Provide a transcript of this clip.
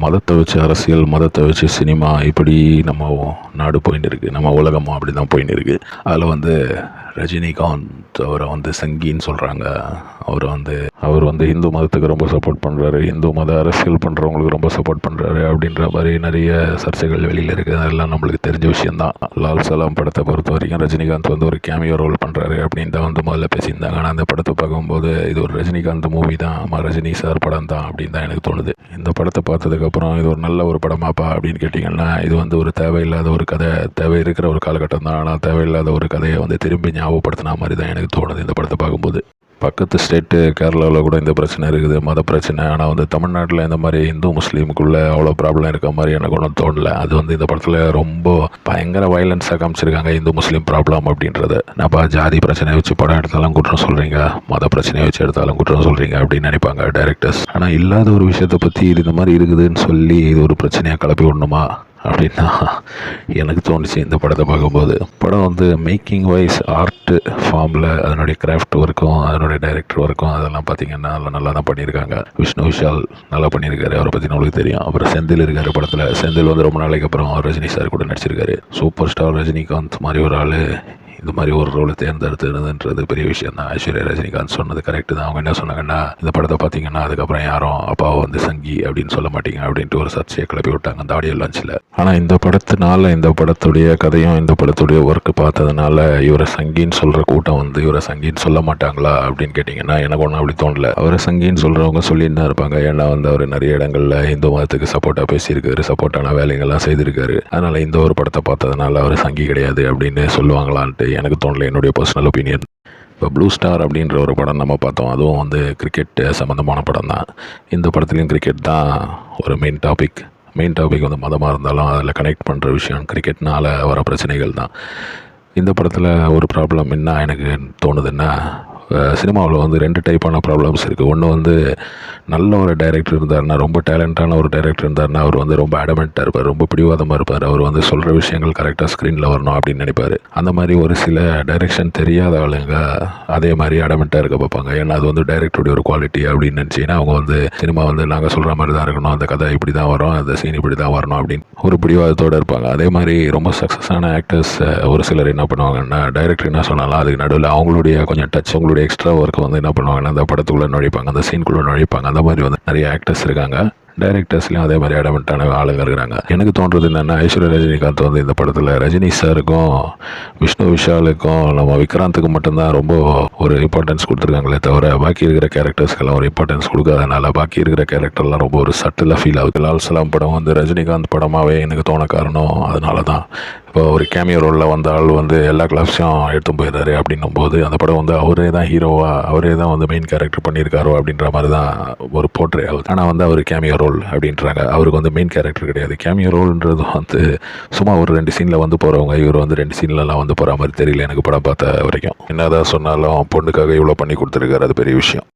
மதத்தை வச்சு அரசியல், மதத்தை வச்சு சினிமா, இப்படி நம்ம நாடு போயின்னு இருக்குது, நம்ம உலகமும் அப்படி தான் போயின்னு இருக்குது. அதில் வந்து ரஜினிகாந்த் அவரை வந்து சங்கின்னு சொல்கிறாங்க. அவர் வந்து இந்து மதத்துக்கு ரொம்ப சப்போர்ட் பண்ணுறாரு, இந்து மத அரசியல் பண்ணுறவங்களுக்கு ரொம்ப சப்போர்ட் பண்ணுறாரு அப்படின்ற மாதிரி நிறைய சர்ச்சைகள் வெளியில் இருக்குது. அதெல்லாம் நம்மளுக்கு தெரிஞ்ச விஷயந்தான். லால் சலாம் படத்தை பொறுத்த வரைக்கும் ரஜினிகாந்த் வந்து ஒரு கேமியோ ரோல் பண்ணுறாரு அப்படின்னு தான் வந்து முதல்ல பேசியிருந்தாங்க. ஆனால் அந்த படத்தை பார்க்கும்போது இது ஒரு ரஜினிகாந்த் மூவி தான், ரஜினி சார் படம் தான் அப்படின்னு தான் எனக்கு தோணுது. இந்த படத்தை பார்த்ததுக்கப்புறம் இது ஒரு நல்ல ஒரு படமாப்பா அப்படின்னு கேட்டிங்கன்னா, இது வந்து ஒரு தேவையில்லாத ஒரு கதை, தேவை இருக்கிற ஒரு காலகட்டம் தான், ஆனால் தேவையில்லாத ஒரு கதையை வந்து திரும்பி ஞாபகப்படுத்தின மாதிரி தான் எனக்கு தோணுது இந்த படத்தை பார்க்கும்போது. பக்கத்து ஸ்டேட்டு கேரளாவில் கூட இந்த பிரச்சனை இருக்குது, மத பிரச்சனை. ஆனால் வந்து தமிழ்நாட்டில் இந்த மாதிரி இந்து முஸ்லீமுக்குள்ளே அவ்வளோ ப்ராப்ளம் இருக்க மாதிரி எனக்கு ஒன்றும் தோணலை. அது வந்து இந்த படத்தில் ரொம்ப பயங்கர வைலன்ஸாக காமிச்சிருக்காங்க இந்து முஸ்லீம் ப்ராப்ளம் அப்படின்றத. நான் ஜாதி பிரச்சனையை வச்சு படம் எடுத்தாலும் குற்றம் சொல்கிறீங்க, மத பிரச்சனையை வச்சு எடுத்தாலும் குற்றம் சொல்கிறீங்க அப்படின்னு நினைப்பாங்க டைரக்டர்ஸ். ஆனால் இல்லாத ஒரு விஷயத்தை பற்றி இது இந்த மாதிரி இருக்குதுன்னு சொல்லி இது ஒரு பிரச்சனையாக கிளப்பி விடணுமா அப்படின்னா எனக்கு தோணுச்சு இந்த படத்தை பார்க்கும்போது. படம் வந்து மேக்கிங் வைஸ் ஆர்ட் ஃபார்மில் அதனுடைய கிராஃப்ட் ஒர்க்கும் அதனுடைய டைரக்டர் ஒர்க்கும் அதெல்லாம் பார்த்திங்கன்னா நல்லா தான் பண்ணியிருக்காங்க. விஷ்ணு விஷால் நல்லா பண்ணியிருக்காரு, அவரை பற்றி நம்மளுக்கு தெரியும். அப்புறம் செந்தில் இருக்கார் படத்தில். செந்தில் வந்து ரொம்ப நாளைக்கு அப்புறம் ரஜினி சார் கூட நடிச்சிருக்காரு. சூப்பர் ஸ்டார் ரஜினிகாந்த் மாதிரி ஒரு ஆள் இந்த மாதிரி ஒரு ரோலை தேர்ந்தெடுத்துன்றது பெரிய விஷயம் தான். ஐஸ்வர்யா ரஜினிகாந்த் சொன்னது கரெக்டு தான். அவங்க என்ன சொன்னாங்கன்னா, இந்த படத்தை பார்த்தீங்கன்னா அதுக்கப்புறம் யாரும் அப்பாவை வந்து சங்கி அப்படின்னு சொல்ல மாட்டீங்க அப்படின்ட்டு ஒரு சர்ச்சையை கிளப்பி விட்டாங்க அந்த ஆடியோ லான்ச்சில். ஆனால் இந்த படத்தினால, இந்த படத்துடைய கதையும் இந்த படத்துடைய ஒர்க்கு பார்த்ததுனால இவரை சங்கின்னு சொல்கிற கூட்டம் வந்து இவரை சங்கின்னு சொல்ல மாட்டாங்களா அப்படின்னு கேட்டிங்கன்னா எனக்கு ஒன்றும் அப்படி தோணல. அவரை சங்கின்னு சொல்கிறவங்க சொல்லிட்டு தான் இருப்பாங்க. ஏன்னா வந்து அவர் நிறைய இடங்களில் இந்து மதத்துக்கு சப்போர்ட்டாக பேசியிருக்காரு, சப்போர்ட்டான வேலைகள்லாம் செய்திருக்காரு. அதனால் இந்த ஒரு படத்தை பார்த்ததுனால அவர் சங்கி கிடையாது அப்படின்னு சொல்லுவாங்களான்ட்டு எனக்கு தோணலை, என்னுடைய பர்சனல் ஒப்பீனியன். இப்போ ப்ளூ ஸ்டார் அப்படின்ற ஒரு படம் நம்ம பார்த்தோம், அதுவும் வந்து கிரிக்கெட் சம்மந்தமான படம் தான். இந்த படத்துலேயும் கிரிக்கெட் தான் ஒரு மெயின் டாபிக் வந்து மதமாக இருந்தாலும் அதில் கனெக்ட் பண்ணுற விஷயம் கிரிக்கெட்னால் வர பிரச்சனைகள் தான். இந்த படத்தில் ஒரு ப்ராப்ளம் என்ன எனக்கு தோணுதுன்னா, சினிமாவில் வந்து 2 டைப்பான ப்ராப்ளம்ஸ் இருக்குது. ஒன்று வந்து நல்ல ஒரு டைரக்டர் இருந்தார்னா, ரொம்ப டேலண்டான ஒரு டைரக்டர் இருந்தார்னா அவர் வந்து ரொம்ப அடமெண்ட்டாக இருப்பார், ரொம்ப பிடிவாதமாக இருப்பார். அவர் வந்து சொல்கிற விஷயங்கள் கரெக்டாக ஸ்க்ரீனில் வரணும் அப்படின்னு நினைப்பார். அந்த மாதிரி ஒரு சில டைரெக்ஷன் தெரியாத ஆளுங்க அதே மாதிரி அடமெண்ட்டாக இருக்க பார்ப்பாங்க. ஏன்னா அது வந்து டைரக்டருடைய ஒரு குவாலிட்டி அப்படின்னு நினச்சிங்கன்னா அவங்க வந்து சினிமா வந்து நாங்கள் சொல்கிற மாதிரி தான் இருக்கணும், அந்த கதை இப்படி தான் வரும், அந்த சீன் இப்படி தான் வரணும் அப்படின்னு ஒரு பிடிவாதத்தோடு இருப்பாங்க. அதே மாதிரி ரொம்ப சக்ஸஸான ஆக்டர்ஸ் ஒரு சிலர் என்ன பண்ணுவாங்கன்னா, டைரக்டர் என்ன சொன்னாலும் அதுக்கு நடுவில் அவங்களுடைய கொஞ்சம் டச், அவங்களுடைய எக்ஸ்ட்ரா ஒர்க்கு வந்து என்ன பண்ணுவாங்கன்னா அந்த படத்துக்குள்ளே நுழைப்பாங்க, அந்த சீனுக்குள்ளே நுழைப்பாங்க. அந்த மாதிரி வந்து நிறைய ஆக்டர்ஸ் இருக்காங்க. டைரக்டர்ஸ்லையும் அதே மாதிரி அடமெண்ட்டான ஆளுங்க இருக்கிறாங்க. எனக்கு தோன்றது என்னென்னா, ஐஸ்வர்யா ரஜினிகாந்த் வந்து இந்த படத்தில் ரஜினி சாருக்கும் விஷ்ணு விஷாலுக்கும் நம்ம விக்ராந்துக்கு மட்டும்தான் ரொம்ப ஒரு இம்பார்ட்டன்ஸ் கொடுத்துருக்காங்களே தவிர பாக்கி இருக்கிற கேரக்டர்ஸ்க்கெல்லாம் ஒரு இம்பார்ட்டன்ஸ் கொடுக்காதனால பாக்கி இருக்கிற கேரக்டர்லாம் ரொம்ப ஒரு சட்டிலாக ஃபீல் ஆகுது. லால் சலாம் படம் வந்து ரஜினிகாந்த் படமாகவே எனக்கு தோண காரணம் அதனால தான். இப்போ ஒரு கேமியோ ரோலில் வந்த ஆள் வந்து எல்லா கிளாஸையும் எடுத்து போயிடுறாரு அப்படின்னும் போது அந்த படம் வந்து அவரே தான் ஹீரோவா, அவரே தான் வந்து மெயின் கேரக்டர் பண்ணியிருக்காரோ அப்படின்ற மாதிரி தான் ஒரு போர்ட்ரே ஆகுது. ஆனால் வந்து அவர் கேமியோ ரோல் அப்படின்றாங்க, அவருக்கு வந்து மெயின் கேரக்டர் கிடையாது. கேமியோ ரோல்ன்றது வந்து சும்மா ஒரு 2 சீனில் வந்து போகிறவங்க, இவர் வந்து 2 சீன்லலாம் வந்து போகிற மாதிரி தெரியல எனக்கு படம் பார்த்த வரைக்கும். என்னதான் சொன்னாலும் பொண்ணுக்காக இவ்வளோ பண்ணி கொடுத்துருக்காரு, அது பெரிய விஷயம்.